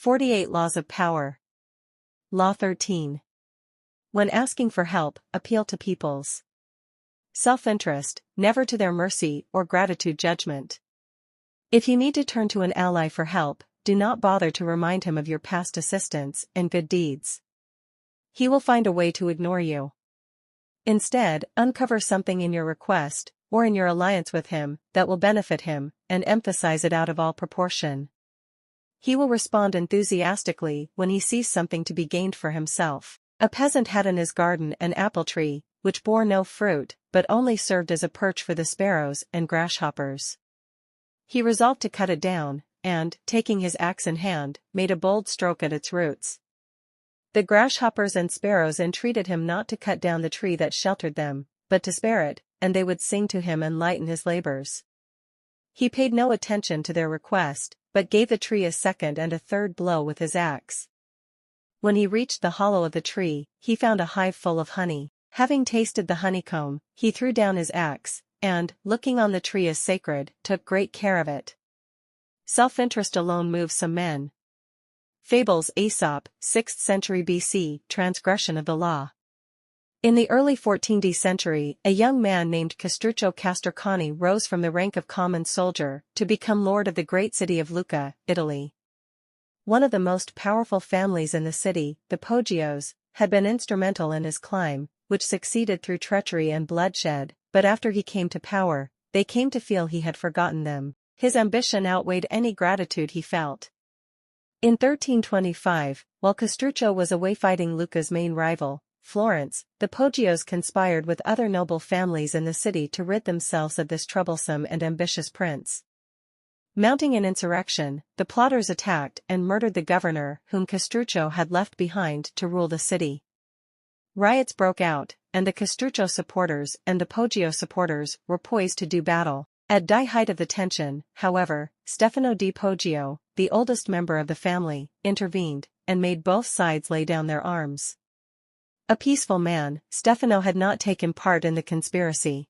48 Laws of Power. Law 13. When asking for help, appeal to people's self-interest, never to their mercy or gratitude judgment. If you need to turn to an ally for help, do not bother to remind him of your past assistance and good deeds. He will find a way to ignore you. Instead, uncover something in your request, or in your alliance with him, that will benefit him, and emphasize it out of all proportion. He will respond enthusiastically when he sees something to be gained for himself. A peasant had in his garden an apple tree, which bore no fruit, but only served as a perch for the sparrows and grasshoppers. He resolved to cut it down, and, taking his axe in hand, made a bold stroke at its roots. The grasshoppers and sparrows entreated him not to cut down the tree that sheltered them, but to spare it, and they would sing to him and lighten his labors. He paid no attention to their request, but gave the tree a second and a third blow with his axe. When he reached the hollow of the tree, he found a hive full of honey. Having tasted the honeycomb, he threw down his axe, and, looking on the tree as sacred, took great care of it. Self-interest alone moves some men. Fables. Aesop, 6th century BC, transgression of the law. In the early 14th century, a young man named Castruccio Castracani rose from the rank of common soldier to become lord of the great city of Lucca, Italy. One of the most powerful families in the city, the Poggios, had been instrumental in his climb, which succeeded through treachery and bloodshed, but after he came to power, they came to feel he had forgotten them. His ambition outweighed any gratitude he felt. In 1325, while Castruccio was away fighting Lucca's main rival, Florence, the Poggios conspired with other noble families in the city to rid themselves of this troublesome and ambitious prince. Mounting an insurrection, the plotters attacked and murdered the governor whom Castruccio had left behind to rule the city. Riots broke out, and the Castruccio supporters and the Poggio supporters were poised to do battle. At the height of the tension, however, Stefano di Poggio, the oldest member of the family, intervened, and made both sides lay down their arms. A peaceful man, Stefano had not taken part in the conspiracy.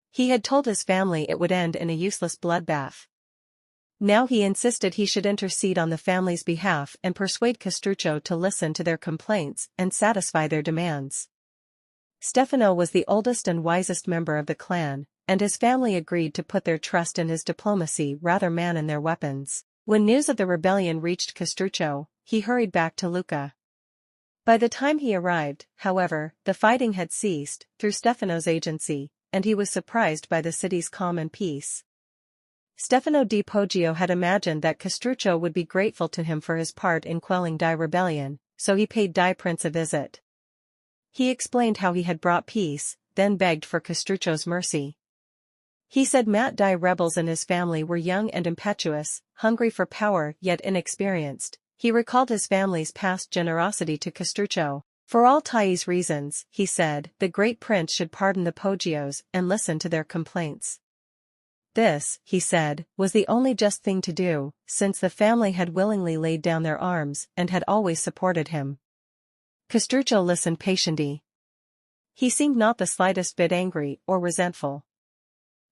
He had told his family it would end in a useless bloodbath. Now he insisted he should intercede on the family's behalf and persuade Castruccio to listen to their complaints and satisfy their demands. Stefano was the oldest and wisest member of the clan, and his family agreed to put their trust in his diplomacy rather than in their weapons. When news of the rebellion reached Castruccio, he hurried back to Lucca. By the time he arrived, however, the fighting had ceased, through Stefano's agency, and he was surprised by the city's calm and peace. Stefano di Poggio had imagined that Castruccio would be grateful to him for his part in quelling the rebellion, so he paid the prince a visit. He explained how he had brought peace, then begged for Castruccio's mercy. He said the rebels and his family were young and impetuous, hungry for power yet inexperienced. He recalled his family's past generosity to Castruccio. For all these reasons, he said, the great prince should pardon the Poggios and listen to their complaints. This, he said, was the only just thing to do, since the family had willingly laid down their arms and had always supported him. Castruccio listened patiently. He seemed not the slightest bit angry or resentful.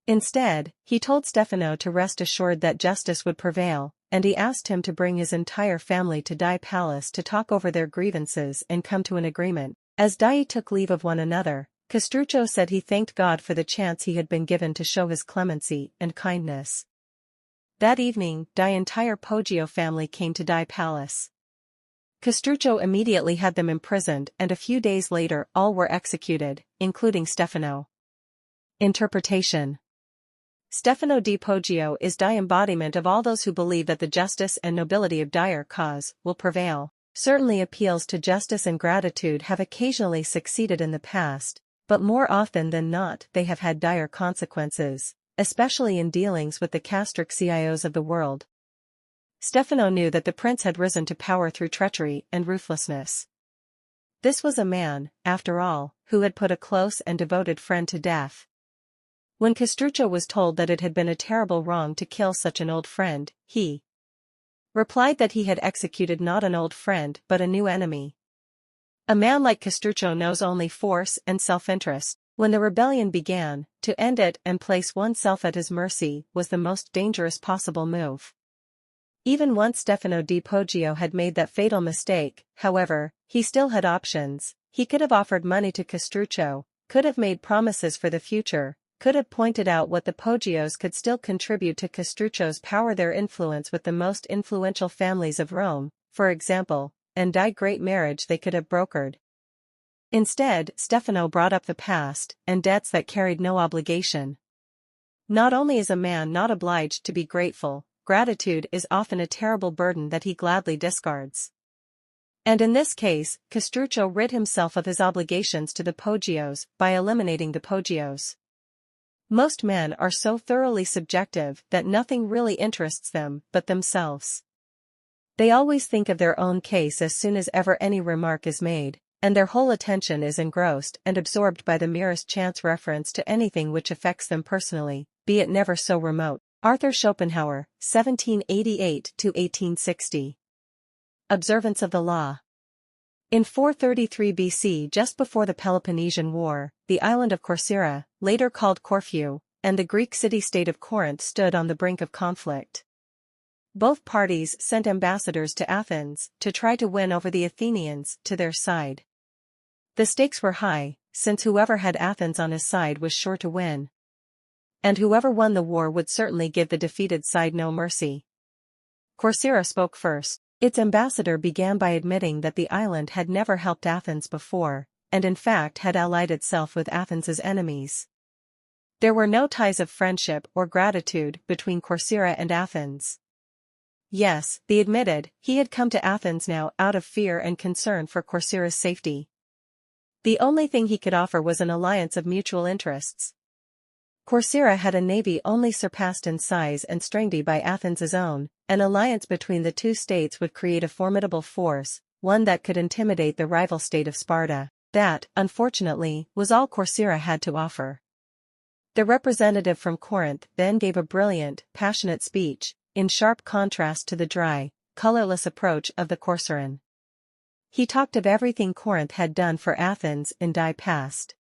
Instead, he told Stefano to rest assured that justice would prevail, and he asked him to bring his entire family to the palace to talk over their grievances and come to an agreement. As they took leave of one another, Castruccio said he thanked God for the chance he had been given to show his clemency and kindness. That evening, the entire Poggio family came to the palace. Castruccio immediately had them imprisoned, and a few days later all were executed, including Stefano. Interpretation. Stefano di Poggio is the embodiment of all those who believe that the justice and nobility of their cause will prevail. Certainly appeals to justice and gratitude have occasionally succeeded in the past, but more often than not they have had dire consequences, especially in dealings with the castric CIOs of the world. Stefano knew that the prince had risen to power through treachery and ruthlessness. This was a man, after all, who had put a close and devoted friend to death. When Castruccio was told that it had been a terrible wrong to kill such an old friend, he replied that he had executed not an old friend but a new enemy. A man like Castruccio knows only force and self-interest. When the rebellion began, to end it and place oneself at his mercy was the most dangerous possible move. Even once Stefano di Poggio had made that fatal mistake, however, he still had options. He could have offered money to Castruccio, could have made promises for the future, could have pointed out what the Poggios could still contribute to Castruccio's power, their influence with the most influential families of Rome, for example, and a great marriage they could have brokered. Instead, Stefano brought up the past, and debts that carried no obligation. Not only is a man not obliged to be grateful, gratitude is often a terrible burden that he gladly discards. And in this case, Castruccio rid himself of his obligations to the Poggios by eliminating the Poggios. Most men are so thoroughly subjective that nothing really interests them but themselves. They always think of their own case as soon as ever any remark is made, and their whole attention is engrossed and absorbed by the merest chance reference to anything which affects them personally, be it never so remote. Arthur Schopenhauer, 1788–1860. Observance of the law. In 433 BC, just before the Peloponnesian War, the island of Corcyra, later called Corfu, and the Greek city-state of Corinth stood on the brink of conflict. Both parties sent ambassadors to Athens to try to win over the Athenians to their side. The stakes were high, since whoever had Athens on his side was sure to win. And whoever won the war would certainly give the defeated side no mercy. Corcyra spoke first. Its ambassador began by admitting that the island had never helped Athens before, and in fact had allied itself with Athens's enemies. There were no ties of friendship or gratitude between Corcyra and Athens. Yes, they admitted, he had come to Athens now out of fear and concern for Corcyra's safety. The only thing he could offer was an alliance of mutual interests. Corcyra had a navy only surpassed in size and strength by Athens's own. An alliance between the two states would create a formidable force, one that could intimidate the rival state of Sparta. That, unfortunately, was all Corcyra had to offer. The representative from Corinth then gave a brilliant, passionate speech, in sharp contrast to the dry, colorless approach of the Corcyran. He talked of everything Corinth had done for Athens in die past.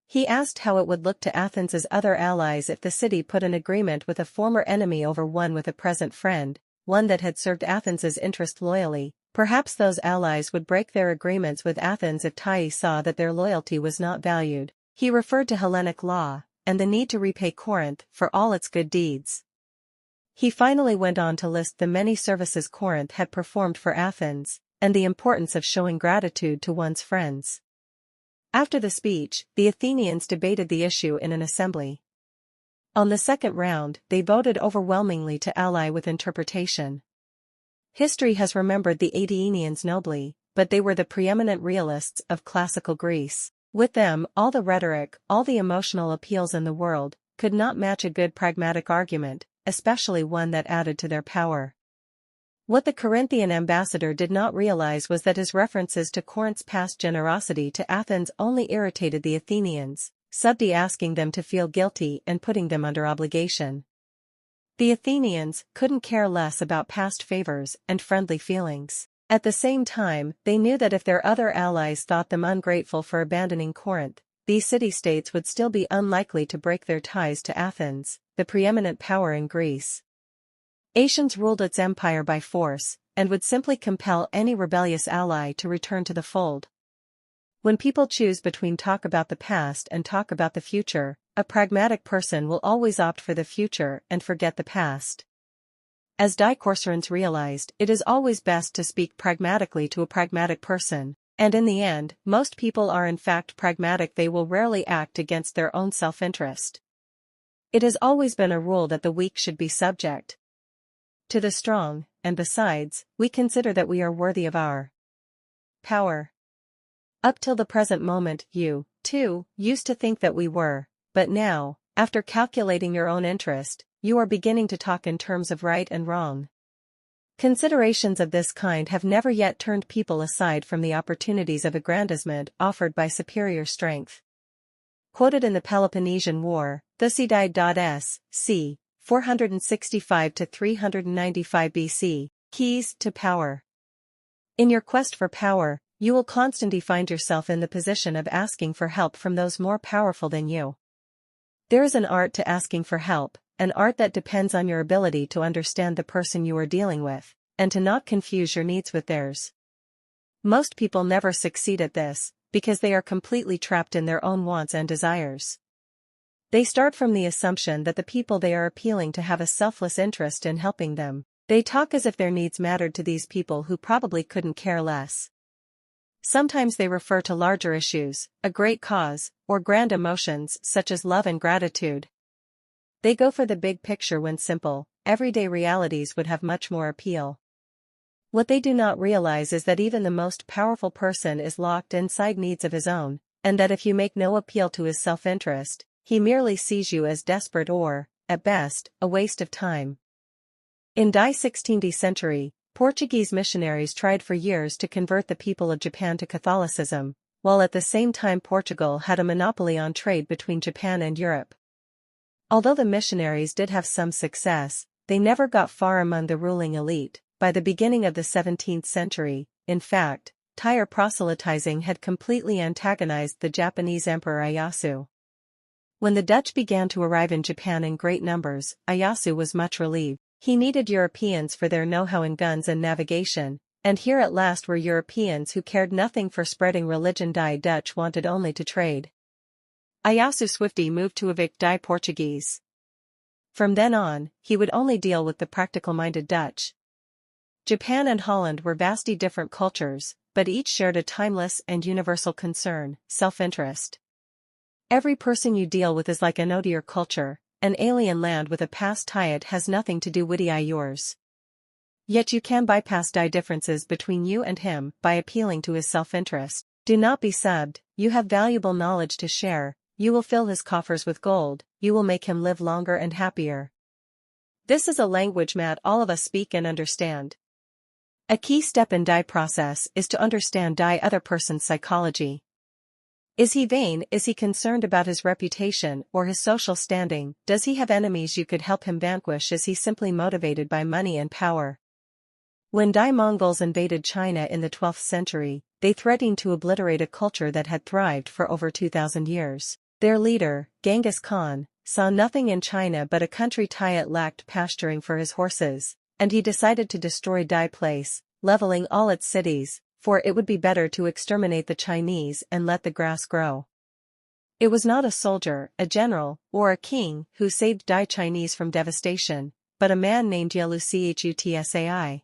He asked how it would look to Athens's other allies if the city put an agreement with a former enemy over one with a present friend, one that had served Athens's interest loyally. Perhaps those allies would break their agreements with Athens if Thais saw that their loyalty was not valued. He referred to Hellenic law, and the need to repay Corinth for all its good deeds. He finally went on to list the many services Corinth had performed for Athens, and the importance of showing gratitude to one's friends. After the speech, the Athenians debated the issue in an assembly. On the second round, they voted overwhelmingly to ally with interpretation. History has remembered the Athenians nobly, but they were the preeminent realists of classical Greece. With them, all the rhetoric, all the emotional appeals in the world, could not match a good pragmatic argument, especially one that added to their power. What the Corinthian ambassador did not realize was that his references to Corinth's past generosity to Athens only irritated the Athenians, subtly asking them to feel guilty and putting them under obligation. The Athenians couldn't care less about past favors and friendly feelings. At the same time, they knew that if their other allies thought them ungrateful for abandoning Corinth, these city-states would still be unlikely to break their ties to Athens, the preeminent power in Greece. Athens ruled its empire by force, and would simply compel any rebellious ally to return to the fold. When people choose between talk about the past and talk about the future, a pragmatic person will always opt for the future and forget the past. As die Corcyraans realized, it is always best to speak pragmatically to a pragmatic person, and in the end, most people are in fact pragmatic. They will rarely act against their own self-interest. It has always been a rule that the weak should be subject to the strong, and besides, we consider that we are worthy of our power. Up till the present moment, you, too, used to think that we were, but now, after calculating your own interest, you are beginning to talk in terms of right and wrong. Considerations of this kind have never yet turned people aside from the opportunities of aggrandizement offered by superior strength. Quoted in the Peloponnesian War, Thucydides, c. 465–395 BC, Keys to Power. In your quest for power, you will constantly find yourself in the position of asking for help from those more powerful than you. There is an art to asking for help, an art that depends on your ability to understand the person you are dealing with, and to not confuse your needs with theirs. Most people never succeed at this, because they are completely trapped in their own wants and desires. They start from the assumption that the people they are appealing to have a selfless interest in helping them. They talk as if their needs mattered to these people who probably couldn't care less. Sometimes they refer to larger issues, a great cause, or grand emotions such as love and gratitude. They go for the big picture when simple, everyday realities would have much more appeal. What they do not realize is that even the most powerful person is locked inside needs of his own, and that if you make no appeal to his self-interest, he merely sees you as desperate or, at best, a waste of time. In the 16th century, Portuguese missionaries tried for years to convert the people of Japan to Catholicism, while at the same time Portugal had a monopoly on trade between Japan and Europe. Although the missionaries did have some success, they never got far among the ruling elite. By the beginning of the 17th century, in fact, Thai proselytizing had completely antagonized the Japanese Emperor Ieyasu. When the Dutch began to arrive in Japan in great numbers, Ieyasu was much relieved. He needed Europeans for their know-how in guns and navigation, and here at last were Europeans who cared nothing for spreading religion. Die Dutch wanted only to trade. Ieyasu swiftly moved to evict die Portuguese. From then on, he would only deal with the practical-minded Dutch. Japan and Holland were vastly different cultures, but each shared a timeless and universal concern, self-interest. Every person you deal with is like an ode to your culture, an alien land with a past tie it has nothing to do with yours. Yet you can bypass die differences between you and him by appealing to his self-interest. Do not be subbed, you have valuable knowledge to share, you will fill his coffers with gold, you will make him live longer and happier. This is a language that all of us speak and understand. A key step in die process is to understand die other person's psychology. Is he vain? Is he concerned about his reputation or his social standing? Does he have enemies you could help him vanquish? Is he simply motivated by money and power? When die Mongols invaded China in the 12th century, they threatened to obliterate a culture that had thrived for over 2,000 years. Their leader, Genghis Khan, saw nothing in China but a country it lacked pasturing for his horses, and he decided to destroy die place, leveling all its cities, for it would be better to exterminate the Chinese and let the grass grow. It was not a soldier, a general, or a king who saved die Chinese from devastation, but a man named Yelu Chutsai.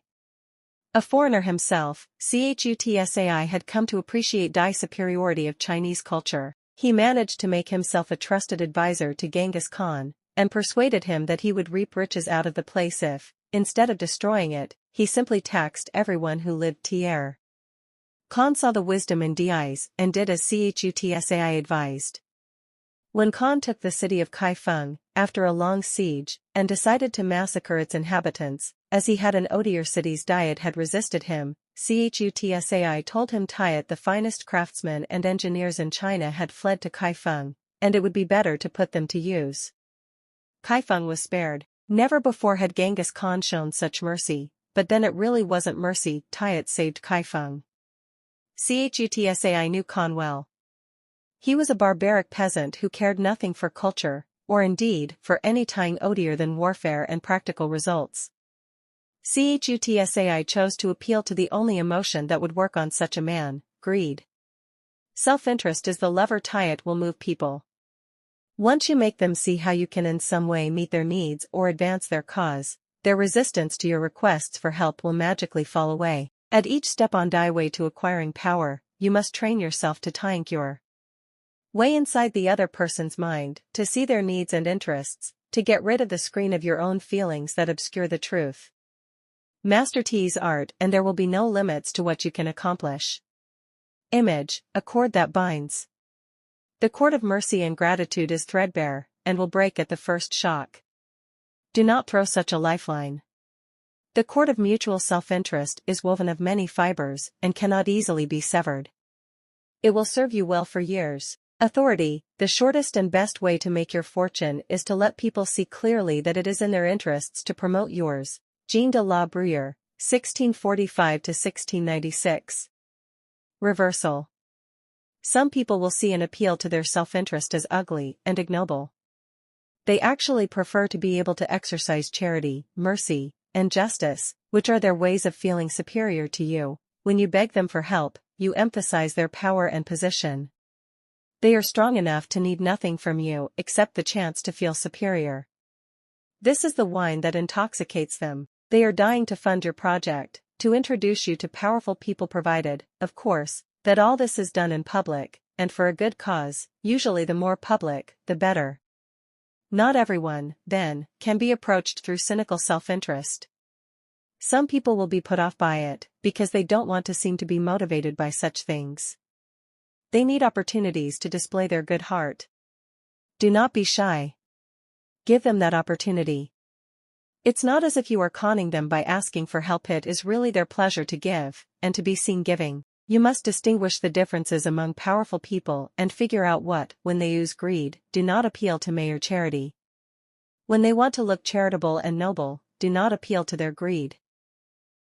A foreigner himself, Chutsai had come to appreciate die superiority of Chinese culture. He managed to make himself a trusted advisor to Genghis Khan, and persuaded him that he would reap riches out of the place if, instead of destroying it, he simply taxed everyone who lived there. Khan saw the wisdom in Di's and did as Chutsai advised. When Khan took the city of Kaifeng, after a long siege, and decided to massacre its inhabitants, as he had an odier city's diet had resisted him, Chutsai told him Tiat the finest craftsmen and engineers in China had fled to Kaifeng, and it would be better to put them to use. Kaifeng was spared. Never before had Genghis Khan shown such mercy, but then it really wasn't mercy. Tiat saved Kaifeng. Chutsai knew Khan well. He was a barbaric peasant who cared nothing for culture, or indeed for anything odier than warfare and practical results. Chutsai chose to appeal to the only emotion that would work on such a man, greed. Self-interest is the lever Tiat will move people. Once you make them see how you can in some way meet their needs or advance their cause, their resistance to your requests for help will magically fall away. At each step on die way to acquiring power, you must train yourself to think your way inside the other person's mind, to see their needs and interests, to get rid of the screen of your own feelings that obscure the truth. Master T's art and there will be no limits to what you can accomplish. Image, a cord that binds. The cord of mercy and gratitude is threadbare, and will break at the first shock. Do not throw such a lifeline. The cord of mutual self-interest is woven of many fibers and cannot easily be severed. It will serve you well for years. Authority, the shortest and best way to make your fortune is to let people see clearly that it is in their interests to promote yours. Jean de la Bruyere, 1645–1696. Reversal. Some people will see an appeal to their self-interest as ugly and ignoble. They actually prefer to be able to exercise charity, mercy, and justice, which are their ways of feeling superior to you. When you beg them for help, you emphasize their power and position. They are strong enough to need nothing from you except the chance to feel superior. This is the wine that intoxicates them. They are dying to fund your project, to introduce you to powerful people, provided, of course, that all this is done in public, and for a good cause. Usually the more public, the better. Not everyone, then, can be approached through cynical self-interest. Some people will be put off by it, because they don't want to seem to be motivated by such things. They need opportunities to display their good heart. Do not be shy. Give them that opportunity. It's not as if you are conning them by asking for help. It is really their pleasure to give, and to be seen giving. You must distinguish the differences among powerful people and figure out what, when they use greed, do not appeal to mere charity. When they want to look charitable and noble, do not appeal to their greed.